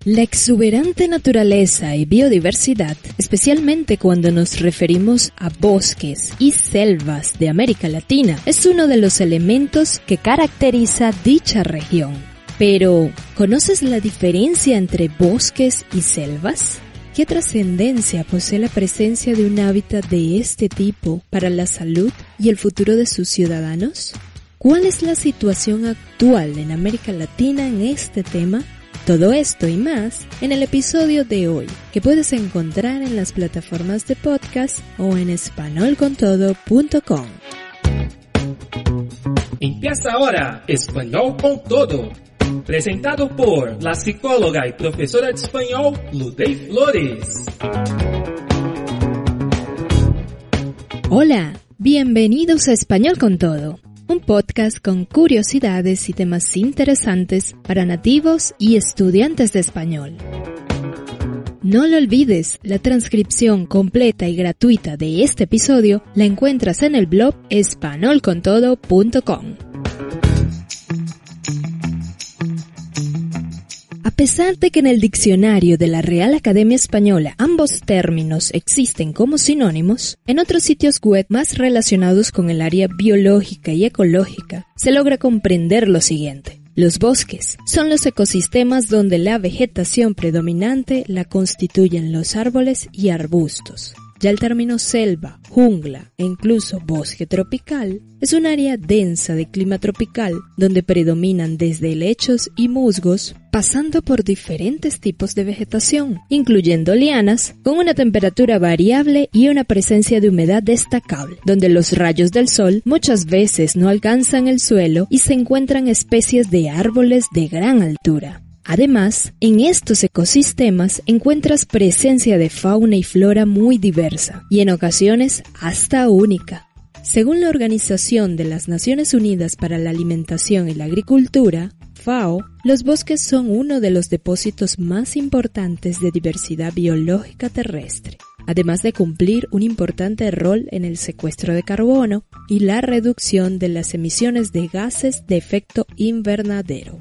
La exuberante naturaleza y biodiversidad, especialmente cuando nos referimos a bosques y selvas de América Latina, es uno de los elementos que caracteriza dicha región. Pero, ¿conoces la diferencia entre bosques y selvas? ¿Qué trascendencia posee la presencia de un hábitat de este tipo para la salud y el futuro de sus ciudadanos? ¿Cuál es la situación actual en América Latina en este tema? Todo esto y más en el episodio de hoy, que puedes encontrar en las plataformas de podcast o en españolcontodo.com. Empieza ahora Español con Todo, presentado por la psicóloga y profesora de español Ludey Flores. Hola, bienvenidos a Español con Todo, un podcast con curiosidades y temas interesantes para nativos y estudiantes de español. No lo olvides, la transcripción completa y gratuita de este episodio la encuentras en el blog españolcontodo.com. A pesar de que en el diccionario de la Real Academia Española ambos términos existen como sinónimos, en otros sitios web más relacionados con el área biológica y ecológica se logra comprender lo siguiente. Los bosques son los ecosistemas donde la vegetación predominante la constituyen los árboles y arbustos. Ya el término selva, jungla e incluso bosque tropical es un área densa de clima tropical donde predominan desde helechos y musgos, pasando por diferentes tipos de vegetación, incluyendo lianas, con una temperatura variable y una presencia de humedad destacable, donde los rayos del sol muchas veces no alcanzan el suelo y se encuentran especies de árboles de gran altura. Además, en estos ecosistemas encuentras presencia de fauna y flora muy diversa y en ocasiones hasta única. Según la Organización de las Naciones Unidas para la Alimentación y la Agricultura, FAO, los bosques son uno de los depósitos más importantes de diversidad biológica terrestre, además de cumplir un importante rol en el secuestro de carbono y la reducción de las emisiones de gases de efecto invernadero.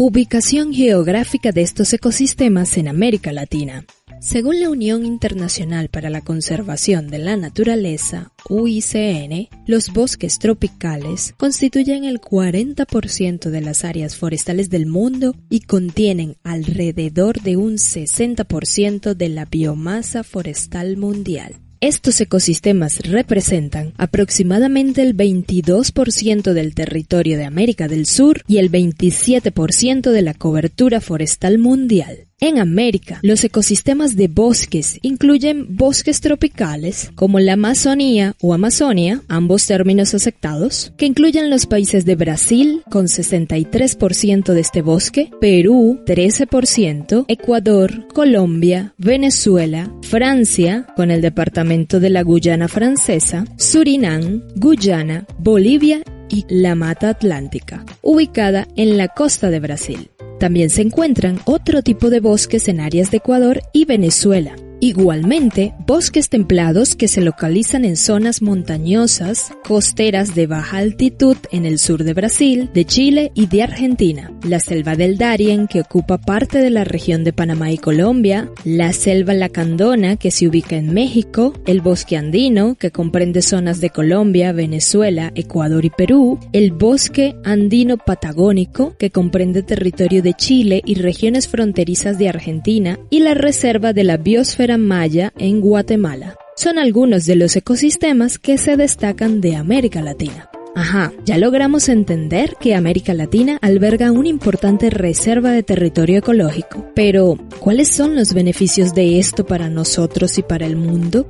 Ubicación geográfica de estos ecosistemas en América Latina. Según la Unión Internacional para la Conservación de la Naturaleza, UICN, los bosques tropicales constituyen el 40% de las áreas forestales del mundo y contienen alrededor de un 60% de la biomasa forestal mundial. Estos ecosistemas representan aproximadamente el 22% del territorio de América del Sur y el 27% de la cobertura forestal mundial. En América, los ecosistemas de bosques incluyen bosques tropicales, como la Amazonía o Amazonia, ambos términos aceptados, que incluyen los países de Brasil, con 63% de este bosque, Perú, 13%, Ecuador, Colombia, Venezuela, Francia, con el departamento de la Guyana Francesa, Surinam, Guyana, Bolivia y la Mata Atlántica, ubicada en la costa de Brasil. También se encuentran otro tipo de bosques en áreas de Ecuador y Venezuela. Igualmente, bosques templados que se localizan en zonas montañosas, costeras de baja altitud en el sur de Brasil, de Chile y de Argentina, la selva del Darién que ocupa parte de la región de Panamá y Colombia, la selva lacandona que se ubica en México, el bosque andino que comprende zonas de Colombia, Venezuela, Ecuador y Perú, el bosque andino patagónico que comprende territorio de Chile y regiones fronterizas de Argentina y la reserva de la biosfera maya en Guatemala. Son algunos de los ecosistemas que se destacan de América Latina. Ya logramos entender que América Latina alberga una importante reserva de territorio ecológico, pero ¿cuáles son los beneficios de esto para nosotros y para el mundo?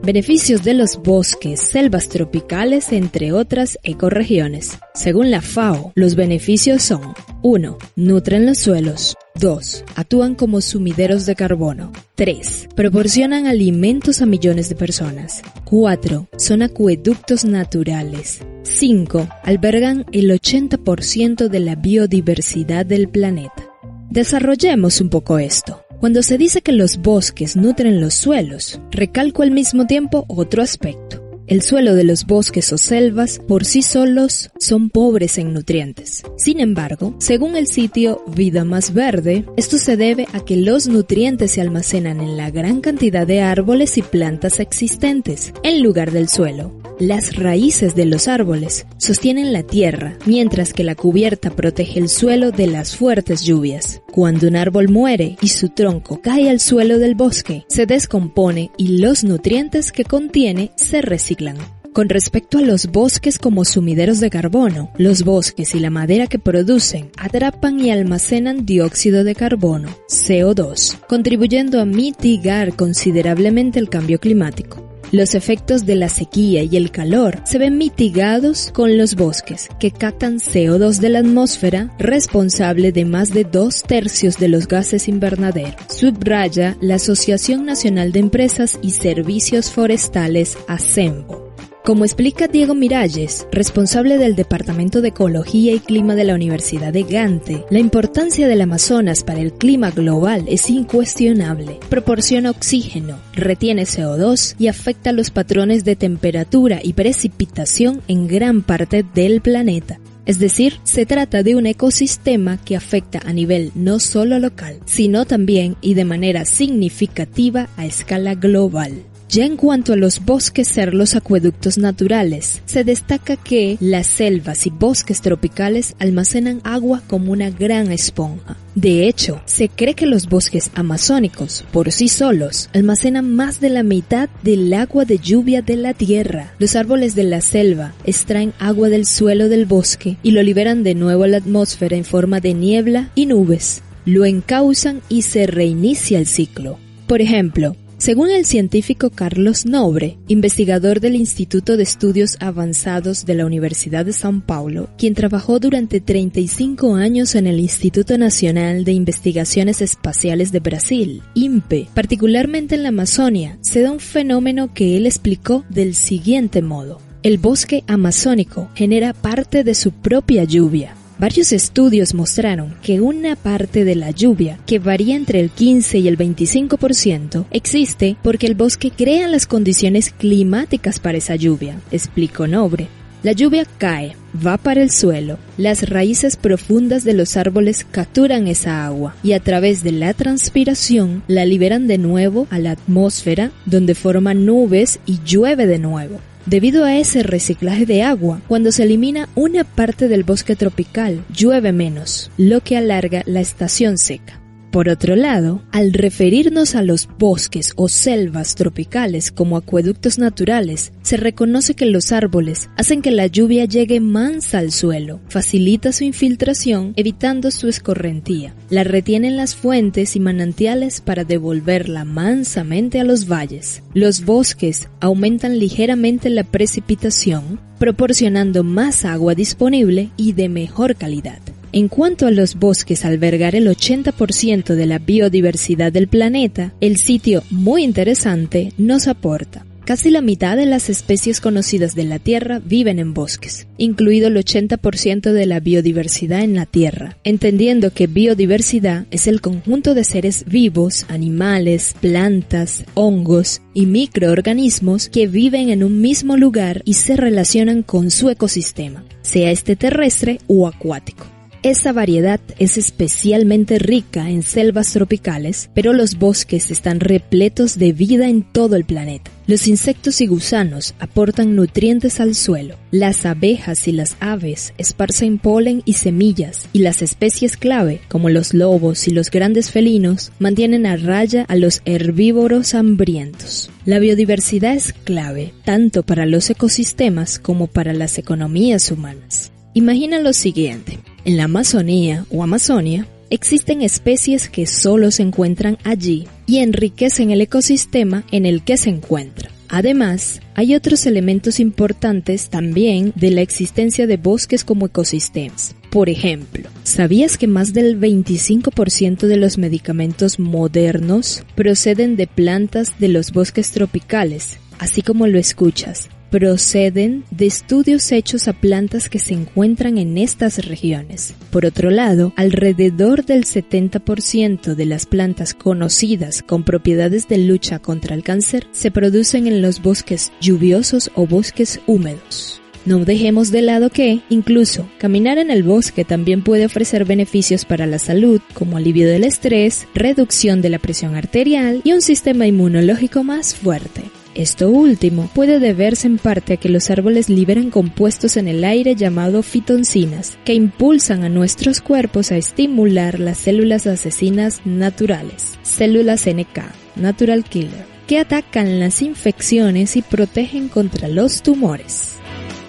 Beneficios de los bosques, selvas tropicales, entre otras ecorregiones. Según la FAO, los beneficios son: 1. Nutren los suelos. 2. Actúan como sumideros de carbono. 3. Proporcionan alimentos a millones de personas. 4. Son acueductos naturales. 5. Albergan el 80% de la biodiversidad del planeta. Desarrollemos un poco esto. Cuando se dice que los bosques nutren los suelos, recalco al mismo tiempo otro aspecto. El suelo de los bosques o selvas por sí solos son pobres en nutrientes. Sin embargo, según el sitio Vida Más Verde, esto se debe a que los nutrientes se almacenan en la gran cantidad de árboles y plantas existentes, en lugar del suelo. Las raíces de los árboles sostienen la tierra, mientras que la cubierta protege el suelo de las fuertes lluvias. Cuando un árbol muere y su tronco cae al suelo del bosque, se descompone y los nutrientes que contiene se reciclan. Con respecto a los bosques como sumideros de carbono, los bosques y la madera que producen atrapan y almacenan dióxido de carbono, CO2, contribuyendo a mitigar considerablemente el cambio climático. Los efectos de la sequía y el calor se ven mitigados con los bosques, que captan CO2 de la atmósfera, responsable de más de 2/3 de los gases invernadero. Subraya la Asociación Nacional de Empresas y Servicios Forestales, ASEMBO. Como explica Diego Miralles, responsable del Departamento de Ecología y Clima de la Universidad de Gante, la importancia del Amazonas para el clima global es incuestionable. Proporciona oxígeno, retiene CO2 y afecta los patrones de temperatura y precipitación en gran parte del planeta. Es decir, se trata de un ecosistema que afecta a nivel no solo local, sino también y de manera significativa a escala global. Ya en cuanto a los bosques ser los acueductos naturales, se destaca que las selvas y bosques tropicales almacenan agua como una gran esponja. De hecho, se cree que los bosques amazónicos, por sí solos, almacenan más de la mitad del agua de lluvia de la tierra. Los árboles de la selva extraen agua del suelo del bosque y lo liberan de nuevo a la atmósfera en forma de niebla y nubes. Lo encausan y se reinicia el ciclo. Por ejemplo, según el científico Carlos Nobre, investigador del Instituto de Estudios Avanzados de la Universidad de São Paulo, quien trabajó durante 35 años en el Instituto Nacional de Investigaciones Espaciales de Brasil, INPE, particularmente en la Amazonia, se da un fenómeno que él explicó del siguiente modo. El bosque amazónico genera parte de su propia lluvia. Varios estudios mostraron que una parte de la lluvia, que varía entre el 15 y el 25%, existe porque el bosque crea las condiciones climáticas para esa lluvia, explicó Nobre. La lluvia cae, va para el suelo, las raíces profundas de los árboles capturan esa agua y a través de la transpiración la liberan de nuevo a la atmósfera, donde forman nubes y llueve de nuevo. Debido a ese reciclaje de agua, cuando se elimina una parte del bosque tropical, llueve menos, lo que alarga la estación seca. Por otro lado, al referirnos a los bosques o selvas tropicales como acueductos naturales, se reconoce que los árboles hacen que la lluvia llegue mansa al suelo, facilita su infiltración evitando su escorrentía, la retienen las fuentes y manantiales para devolverla mansamente a los valles. Los bosques aumentan ligeramente la precipitación, proporcionando más agua disponible y de mejor calidad. En cuanto a los bosques albergar el 80% de la biodiversidad del planeta, el sitio muy interesante nos aporta. Casi la mitad de las especies conocidas de la Tierra viven en bosques, incluido el 80% de la biodiversidad en la Tierra, entendiendo que biodiversidad es el conjunto de seres vivos, animales, plantas, hongos y microorganismos que viven en un mismo lugar y se relacionan con su ecosistema, sea este terrestre o acuático. Esa variedad es especialmente rica en selvas tropicales, pero los bosques están repletos de vida en todo el planeta. Los insectos y gusanos aportan nutrientes al suelo. Las abejas y las aves esparcen polen y semillas, y las especies clave, como los lobos y los grandes felinos, mantienen a raya a los herbívoros hambrientos. La biodiversidad es clave, tanto para los ecosistemas como para las economías humanas. Imagina lo siguiente. En la Amazonía o Amazonia existen especies que solo se encuentran allí y enriquecen el ecosistema en el que se encuentra. Además, hay otros elementos importantes también de la existencia de bosques como ecosistemas. Por ejemplo, ¿sabías que más del 25% de los medicamentos modernos proceden de plantas de los bosques tropicales? Así como lo escuchas, proceden de estudios hechos a plantas que se encuentran en estas regiones. Por otro lado, alrededor del 70% de las plantas conocidas con propiedades de lucha contra el cáncer se producen en los bosques lluviosos o bosques húmedos. No dejemos de lado que, incluso, caminar en el bosque también puede ofrecer beneficios para la salud, como alivio del estrés, reducción de la presión arterial y un sistema inmunológico más fuerte. Esto último puede deberse en parte a que los árboles liberan compuestos en el aire llamados fitoncinas, que impulsan a nuestros cuerpos a estimular las células asesinas naturales, células NK, Natural Killer, que atacan las infecciones y protegen contra los tumores.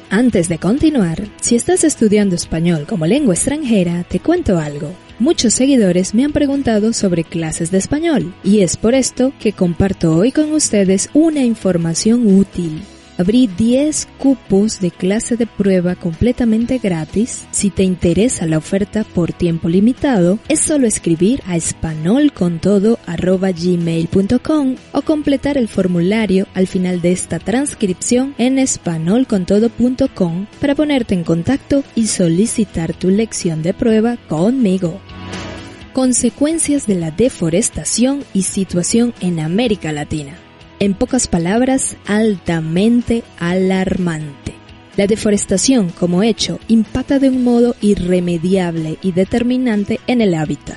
Antes de continuar, si estás estudiando español como lengua extranjera, te cuento algo. Muchos seguidores me han preguntado sobre clases de español, y es por esto que comparto hoy con ustedes una información útil. Abrí 10 cupos de clase de prueba completamente gratis. Si te interesa la oferta por tiempo limitado, es solo escribir a espanolcontodo@gmail.com o completar el formulario al final de esta transcripción en espanolcontodo.com para ponerte en contacto y solicitar tu lección de prueba conmigo. Consecuencias de la deforestación y situación en América Latina. En pocas palabras, altamente alarmante. La deforestación, como hecho, impacta de un modo irremediable y determinante en el hábitat.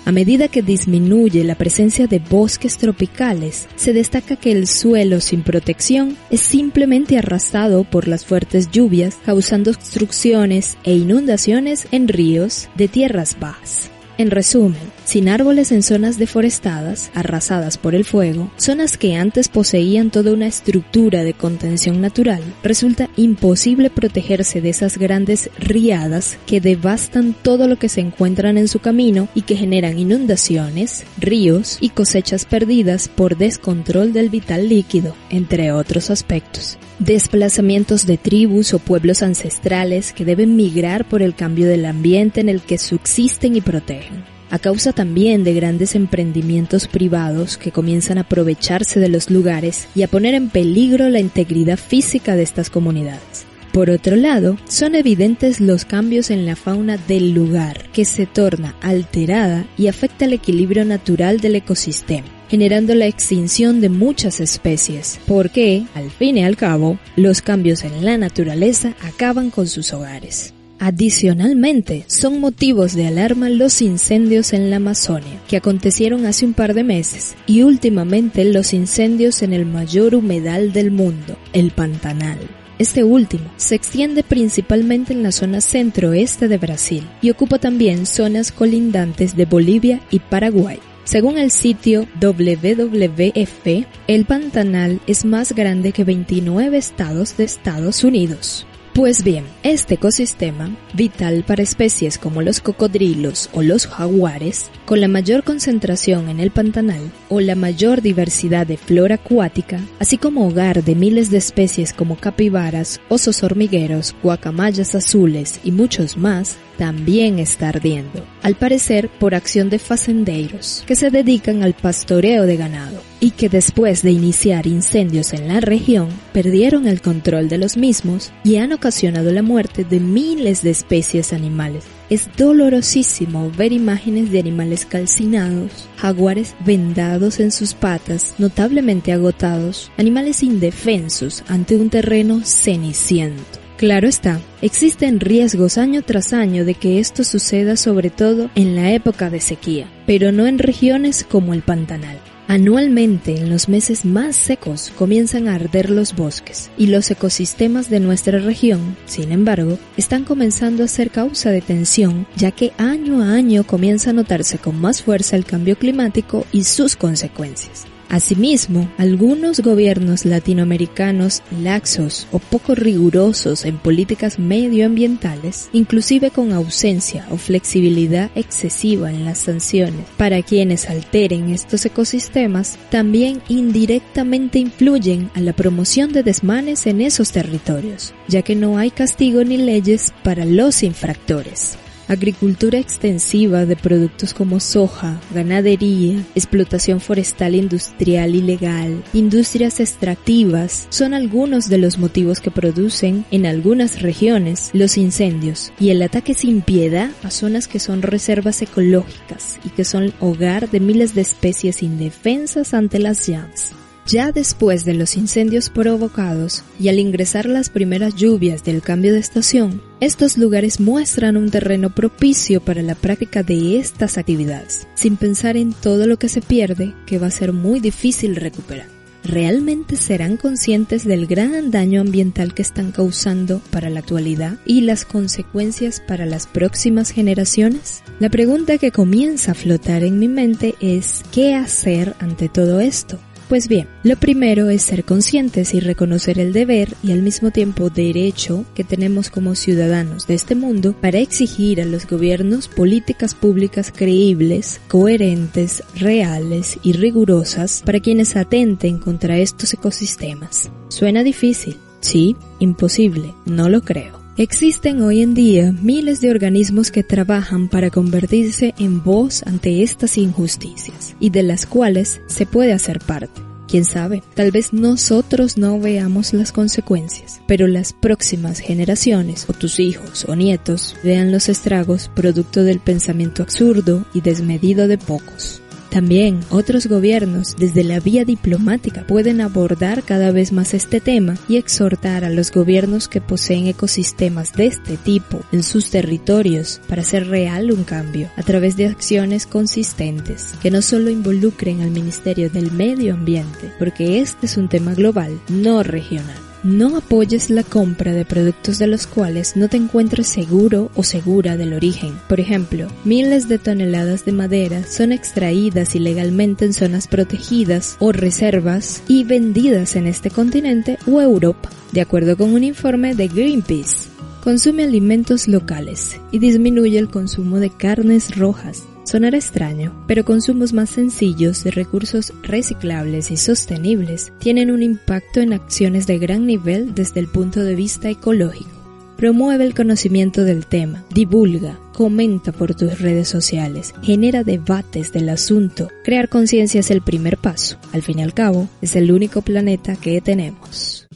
A medida que disminuye la presencia de bosques tropicales, se destaca que el suelo sin protección es simplemente arrasado por las fuertes lluvias, causando obstrucciones e inundaciones en ríos de tierras bajas. En resumen, sin árboles en zonas deforestadas, arrasadas por el fuego, zonas que antes poseían toda una estructura de contención natural, resulta imposible protegerse de esas grandes riadas que devastan todo lo que se encuentran en su camino y que generan inundaciones, ríos y cosechas perdidas por descontrol del vital líquido, entre otros aspectos. Desplazamientos de tribus o pueblos ancestrales que deben migrar por el cambio del ambiente en el que subsisten y protegen. A causa también de grandes emprendimientos privados que comienzan a aprovecharse de los lugares y a poner en peligro la integridad física de estas comunidades. Por otro lado, son evidentes los cambios en la fauna del lugar, que se torna alterada y afecta el equilibrio natural del ecosistema, generando la extinción de muchas especies, porque, al fin y al cabo, los cambios en la naturaleza acaban con sus hogares. Adicionalmente, son motivos de alarma los incendios en la Amazonia, que acontecieron hace un par de meses, y últimamente los incendios en el mayor humedal del mundo, el Pantanal. Este último se extiende principalmente en la zona centro-oeste de Brasil y ocupa también zonas colindantes de Bolivia y Paraguay. Según el sitio WWF, el Pantanal es más grande que 29 estados de Estados Unidos. Pues bien, este ecosistema, vital para especies como los cocodrilos o los jaguares, con la mayor concentración en el Pantanal o la mayor diversidad de flora acuática, así como hogar de miles de especies como capibaras, osos hormigueros, guacamayas azules y muchos más, también está ardiendo, al parecer por acción de fazendeiros que se dedican al pastoreo de ganado y que después de iniciar incendios en la región perdieron el control de los mismos y han ocasionado la muerte de miles de especies animales. Es dolorosísimo ver imágenes de animales calcinados, jaguares vendados en sus patas, notablemente agotados, animales indefensos ante un terreno ceniciento. Claro está, existen riesgos año tras año de que esto suceda sobre todo en la época de sequía, pero no en regiones como el Pantanal. Anualmente, en los meses más secos, comienzan a arder los bosques y los ecosistemas de nuestra región, sin embargo, están comenzando a ser causa de tensión, ya que año a año comienza a notarse con más fuerza el cambio climático y sus consecuencias. Asimismo, algunos gobiernos latinoamericanos laxos o poco rigurosos en políticas medioambientales, inclusive con ausencia o flexibilidad excesiva en las sanciones para quienes alteren estos ecosistemas, también indirectamente influyen a la promoción de desmanes en esos territorios, ya que no hay castigo ni leyes para los infractores. agricultura extensiva de productos como soja, ganadería, explotación forestal industrial ilegal, industrias extractivas, son algunos de los motivos que producen, en algunas regiones, los incendios y el ataque sin piedad a zonas que son reservas ecológicas y que son hogar de miles de especies indefensas ante las llamas. Ya después de los incendios provocados y al ingresar las primeras lluvias del cambio de estación, estos lugares muestran un terreno propicio para la práctica de estas actividades, sin pensar en todo lo que se pierde, que va a ser muy difícil recuperar. ¿Realmente serán conscientes del gran daño ambiental que están causando para la actualidad y las consecuencias para las próximas generaciones? La pregunta que comienza a flotar en mi mente es ¿qué hacer ante todo esto? Pues bien, lo primero es ser conscientes y reconocer el deber y al mismo tiempo derecho que tenemos como ciudadanos de este mundo para exigir a los gobiernos políticas públicas creíbles, coherentes, reales y rigurosas para quienes atenten contra estos ecosistemas. ¿Suena difícil? Sí, imposible, no lo creo. Existen hoy en día miles de organismos que trabajan para convertirse en voz ante estas injusticias y de las cuales se puede hacer parte. Quién sabe, tal vez nosotros no veamos las consecuencias, pero las próximas generaciones, o tus hijos o nietos, vean los estragos producto del pensamiento absurdo y desmedido de pocos. También otros gobiernos desde la vía diplomática pueden abordar cada vez más este tema y exhortar a los gobiernos que poseen ecosistemas de este tipo en sus territorios para hacer real un cambio a través de acciones consistentes que no solo involucren al Ministerio del Medio Ambiente, porque este es un tema global, no regional. No apoyes la compra de productos de los cuales no te encuentres seguro o segura del origen. Por ejemplo, miles de toneladas de madera son extraídas ilegalmente en zonas protegidas o reservas y vendidas en este continente o Europa, de acuerdo con un informe de Greenpeace. Consume alimentos locales y disminuye el consumo de carnes rojas. Sonará extraño, pero consumos más sencillos de recursos reciclables y sostenibles tienen un impacto en acciones de gran nivel desde el punto de vista ecológico. Promueve el conocimiento del tema, divulga, comenta por tus redes sociales, genera debates del asunto. Crear conciencia es el primer paso. Al fin y al cabo, es el único planeta que tenemos.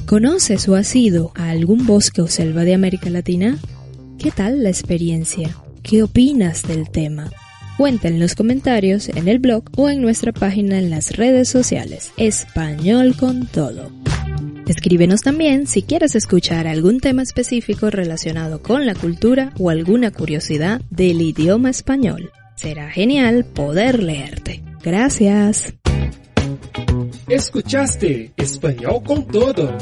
¿Conoces o has ido a algún bosque o selva de América Latina? ¿Qué tal la experiencia? ¿Qué opinas del tema? Cuenta en los comentarios, en el blog o en nuestra página en las redes sociales. Español con todo. Escríbenos también si quieres escuchar algún tema específico relacionado con la cultura o alguna curiosidad del idioma español. Será genial poder leerte. Gracias. Escuchaste Español con Todo.